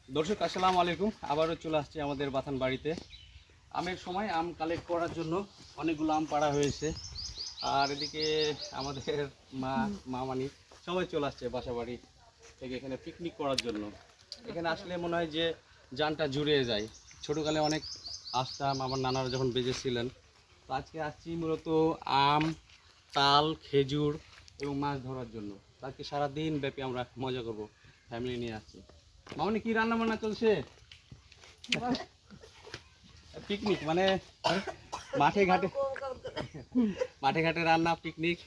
দর্শক আসসালামু আলাইকুম। আবারও চলে আসছি আমাদের বাথান বাড়িতে। আমের সময় আম কালেক্ট করার জন্য অনেকগুলো আম পাড়া হয়েছে। আর এদিকে আমাদের মামানি সবাই চলে আসছে বাসা বাড়ি থেকে এখানে পিকনিক করার জন্য। এখানে আসলে মনে হয় যে জানটা জুড়িয়ে যায়। ছোটোকালে অনেক আসতাম, আমার নানারা যখন বেঁচেছিলেন। তো আজকে আসছি মূলত আম, তাল, খেজুর এবং মাছ ধরার জন্য। আজকে সারাদিন ব্যাপী আমরা মজা করব, ফ্যামিলি নিয়ে আসছি। মামনি কি রান্না বান্না চলছে? পিকনিক মানে মাঠে ঘাটে মাঠে ঘাটে রান্না, পিকনিক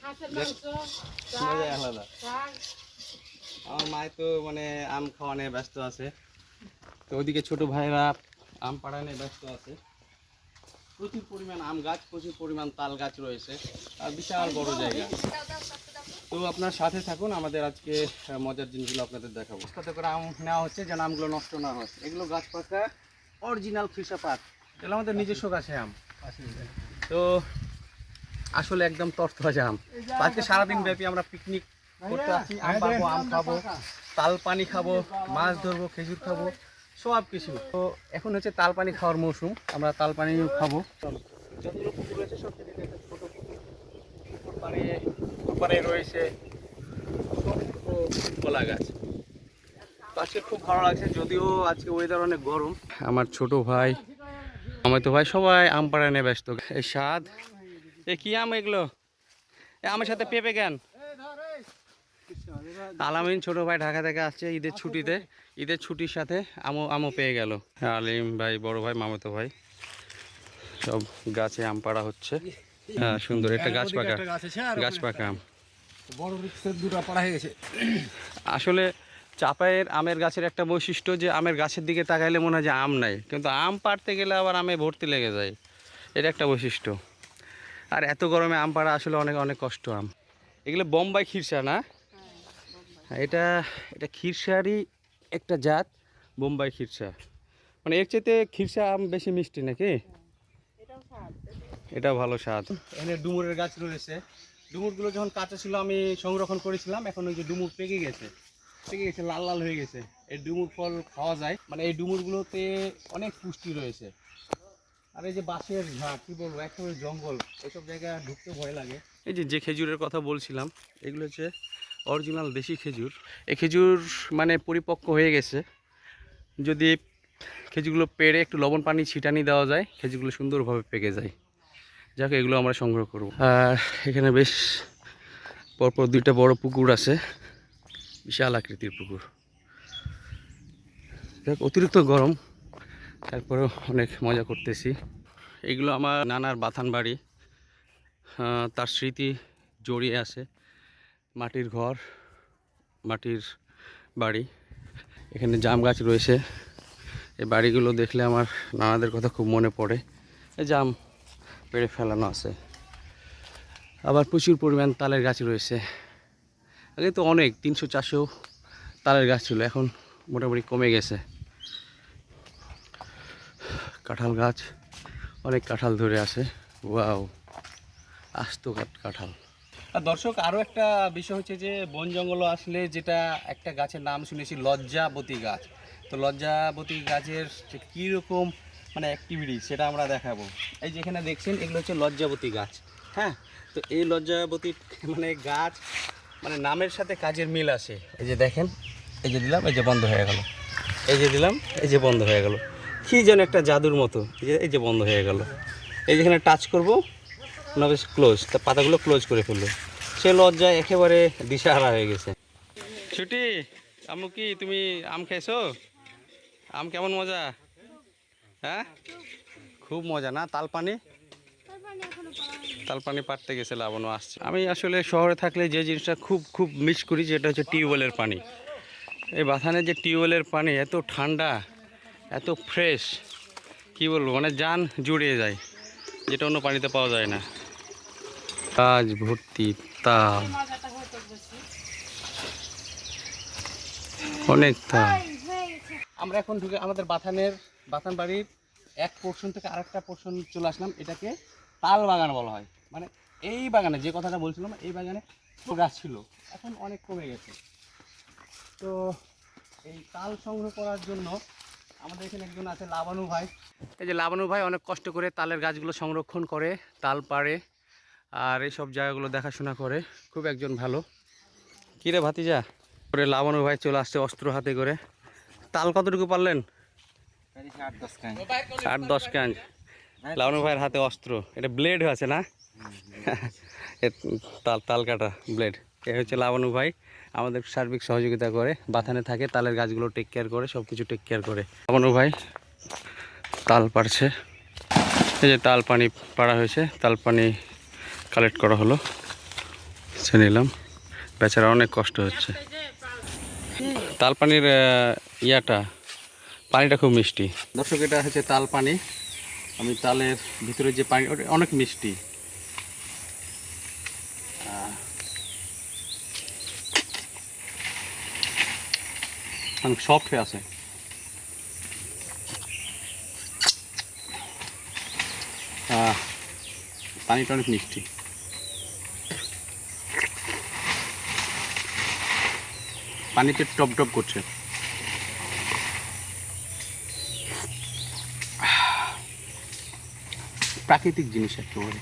মজাই আলাদা। আমার মায় তো মানে আম খাওয়া নিয়ে ব্যস্ত আছে, তো ওদিকে ছোট ভাইরা আম পাড়া নিয়ে ব্যস্ত আছে। প্রচুর পরিমাণ আম গাছ, প্রচুর পরিমাণ তাল গাছ রয়েছে, আর বিশাল বড় জায়গা। তো আপনার সাথে থাকুন, আমাদের আজকে মজার জিনিসগুলো আপনাদের দেখাবো। কত করে আম নেওয়া হচ্ছে যেন আমগুলো নষ্ট না হয়। এগুলো গাছ পাকা অরিজিনাল খিরসা পাক, এগুলো আমাদের নিজস্ব গাছে আম। তো আসলে একদম তরতাজা আম। আজকে সারাদিন ব্যাপী আমরা পিকনিক করতে আসছি। আম পাবো, আম খাবো, তাল পানি খাবো, মাছ ধরবো, খেজুর খাবো, সব কিছু। তো এখন হচ্ছে তাল পানি খাওয়ার মৌসুম, আমরা তাল পানিও খাবো। যতগুলো পুকুর রয়েছে সব থেকে ছোটো পুকুর পাড়ে রয়েছে কলা গাছ। আজকে খুব ভালো লাগছে, যদিও আজকে ওয়েদার অনেক গরম। আমার ছোট ভাই, আমার তো ভাই সবাই আম পাড়া নিয়ে ব্যস্ত। এই স্বাদ, এ কি আম এগুলো? আমার সাথে পেঁপে কেন? আলামিন ছোট ভাই ঢাকা থেকে আসছে ঈদের ছুটিতে, ঈদের ছুটির সাথে আমও পেয়ে গেল। আলিম ভাই, বড় ভাই, মামাতো ভাই, সব গাছে আম পাড়া হচ্ছে। হ্যাঁ সুন্দর, একটা গাছ পাকা আম। বড় দুটো পাড়া হয়ে গেছে। আসলে চাপায়ের আমের গাছের একটা বৈশিষ্ট্য যে আমের গাছের দিকে তাকাইলে মনে হয় যে আম নাই, কিন্তু আম পাড়তে গেলে আবার আমে ভর্তি লেগে যায়। এটা একটা বৈশিষ্ট্য। আর এত গরমে আম পাড়া আসলে অনেক অনেক কষ্ট। আম এগুলো বোম্বাই খিরসা না? এটা এটা খিরসারই একটা জাত, বোম্বাই খিরসা। মানে এর চাইতে খিরসা আম বেশি মিষ্টি নাকি? এটাও ভালো স্বাদ। এখানে ডুমুরের গাছ রয়েছে। ডুমুরগুলো যখন কাঁচা ছিল আমি সংরক্ষণ করেছিলাম, এখন ওই যে ডুমুর পেকে গেছে, লাল লাল হয়ে গেছে। এই ডুমুর ফল খাওয়া যায়, মানে এই ডুমুরগুলোতে অনেক পুষ্টি রয়েছে। আর এই যে বাঁশের ঝাড়, কি বলবো, একেবারে জঙ্গল, এসব জায়গায় ঢুকতে ভয় লাগে। এই যে খেজুরের কথা বলছিলাম, এগুলো হচ্ছে অরিজিনাল দেশি খেজুর। এই খেজুর মানে পরিপক্ক হয়ে গেছে। যদি খেজুরগুলো পেড়ে একটু লবণ পানি ছিটানি দেওয়া যায়, খেজুরগুলো সুন্দরভাবে পেকে যায়। যাকে এগুলো আমরা সংগ্রহ করব। আর এখানে বেশ পরপর দুইটা বড় পুকুর আছে, বিশাল আকৃতির পুকুর। দেখ অতিরিক্ত গরম, তারপরেও অনেক মজা করতেছি। এগুলো আমার নানার বাথান বাড়ি, তার স্মৃতি জড়িয়ে আছে। মাটির ঘর, মাটির বাড়ি, এখানে জাম গাছ রয়েছে। এই বাড়িগুলো দেখলে আমার নানাদের কথা খুব মনে পড়ে। এই জাম পেড়ে ফেলানো আছে। আবার প্রচুর পরিমাণ তালের গাছ রয়েছে। আগে তো অনেক 300-400 তালের গাছ ছিল, এখন মোটামুটি কমে গেছে। কাঁঠাল গাছ, অনেক কাঁঠাল ধরে আছে। ওয়াও, আস্ত কাঁঠাল। আর দর্শক আরও একটা বিষয় হচ্ছে যে বন জঙ্গল আসলে যেটা একটা গাছের নাম শুনেছি, লজ্জাবতী গাছ। তো লজ্জাবতী গাছের যে কীরকম মানে অ্যাক্টিভিটি সেটা আমরা দেখাবো। এই যেখানে দেখছেন এগুলো হচ্ছে লজ্জাবতী গাছ। হ্যাঁ, তো এই লজ্জাবতী মানে গাছ মানে নামের সাথে কাজের মিল আছে। এই যে দেখেন, এই যে দিলাম, এই যে বন্ধ হয়ে গেল, এই যে দিলাম, এই যে বন্ধ হয়ে গেল। কী যেন একটা জাদুর মতো, এই যে বন্ধ হয়ে গেল। এই যেখানে টাচ করবো না, বেশ ক্লোজ, তা পাতাগুলো ক্লোজ করে ফেললো। সে লজ্জায় একেবারে দিশাহারা হয়ে গেছে। ছুটি আম্মু, কি তুমি আম খেয়েছো? আম কেমন মজা? হ্যাঁ, খুব মজা না? তালপানি পাড়তে গেছে, লাবণও আসছে। আমি আসলে শহরে থাকলে যে জিনিসটা খুব খুব মিস করি, যেটা হচ্ছে টিউবওয়েলের পানি। এই বাথানের যে টিউবওয়েলের পানি এত ঠান্ডা, এত ফ্রেশ, কি বলবো, মানে জান জুড়িয়ে যায়, যেটা অন্য পানিতে পাওয়া যায় না। গাছ ভর্তি তাল, অনেক তাল। আমরা এখন ঢুকে আমাদের বাথান বাড়ির এক পোর্শন থেকে আরেকটা পোর্শন চলে আসলাম। এটাকে তাল বাগান বলা হয়। মানে এই বাগানে যে কথাটা বলছিলাম, এই বাগানে গাছ ছিল, এখন অনেক কমে গেছে। তো এই তাল সংগ্রহ করার জন্য আমাদের এখানে একজন আছে লাবানু ভাই। এই যে লাবানু ভাই অনেক কষ্ট করে তালের গাছগুলো সংরক্ষণ করে, তাল পাড়ে আর এইসব জায়গাগুলো দেখাশোনা করে, খুব একজন ভালো। কিরে ভাতিজা, করে লাবানু ভাই চলে আসছে অস্ত্র হাতে করে। তাল কতটুকু পারলেন? 8-10 কাঞ্জ। লাবানু ভাইয়ের হাতে অস্ত্র, এটা ব্লেড আছে না? তাল কাটা ব্লেড। এ হচ্ছে লাবানু ভাই, আমাদের সার্বিক সহযোগিতা করে, বাথানে থাকে, তালের গাছগুলো টেক কেয়ার করে, সব কিছু টেক কেয়ার করে। লাবানু ভাই তাল পাড়ছে, এই যে তাল পানি পাড়া হয়েছে, তাল পানি কালেক্ট করা হলো, সে নিলাম। বেচারা অনেক কষ্ট হচ্ছে। তাল পানির পানিটা খুব মিষ্টি। দর্শক, এটা হচ্ছে তাল পানি। আমি তালের ভিতরে যে পানি, ওটা অনেক মিষ্টি। অনেক সফট হয়ে আছে। পানিটা অনেক মিষ্টি। পানিতে টপ টপ করছে। প্রাকৃতিক জিনিস একেবারে,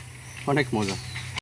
অনেক মজা।